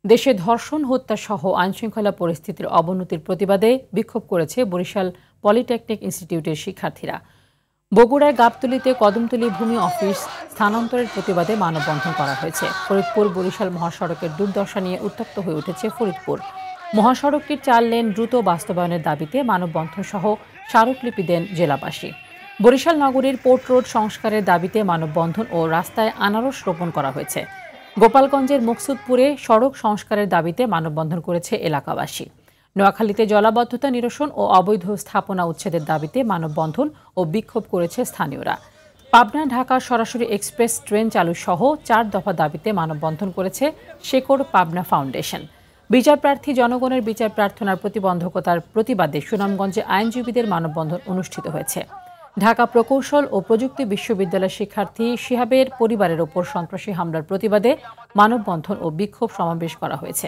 দেশে ধর্ষণ হত্যা সহ আইনশৃঙ্খলা পরিস্থিতির অবনতির প্রতিবাদে বিক্ষোভ করেছে বরিশাল পলিটেকনিক ইনস্টিটিউটের শিক্ষার্থীরা। বগুড়ায় গাবতলীতে কদমতলী ভূমি অফিস স্থানান্তরের প্রতিবাদে মানববন্ধন করা হয়েছে। ফরিদপুর বরিশাল মহাসড়কের দুর্দশা নিয়ে উত্তপ্ত হয়ে উঠেছে ফরিদপুর। মহাসড়কটির 4 লেন দ্রুত বাস্তবায়নের দাবিতে মানববন্ধন সহ স্মারকলিপি দেন জেলাবাসী। বরিশাল নগরীর পোর্ট রোড সংস্কারের দাবিতে মানববন্ধন ও রাস্তায় আনারস রোপণ করা হয়েছে। গোপালগঞ্জের মুকসুদপুরে সড়ক সংস্কারের দাবিতে মানববন্ধন করেছে এলাকাবাসী। নোয়াখালীতে জলাবদ্ধতা নিরসন ও অবৈধ স্থাপনা উচ্ছেদের দাবিতে মানববন্ধন ও বিক্ষোভ করেছে স্থানীয়রা। পাবনা ঢাকা সরাসরি এক্সপ্রেস ট্রেন চালু সহ 4 দফা দাবিতে মানববন্ধন করেছে শেকড় পাবনা ফাউন্ডেশন। বিচারপ্রার্থী জনগণের বিচার প্রার্থনার প্রতিবন্ধকতার প্রতিবাদে সুনামগঞ্জে আইনজীবীদের মানববন্ধন অনুষ্ঠিত হয়েছে। ঢাকা প্রকৌশল ও প্রযুক্তি বিশ্ববিদ্যালয়ের শিক্ষার্থী শিহাবের পরিবারের ওপর সন্ত্রাসী হামলার প্রতিবাদে মানববন্ধন ও বিক্ষোভ সমাবেশ করা হয়েছে।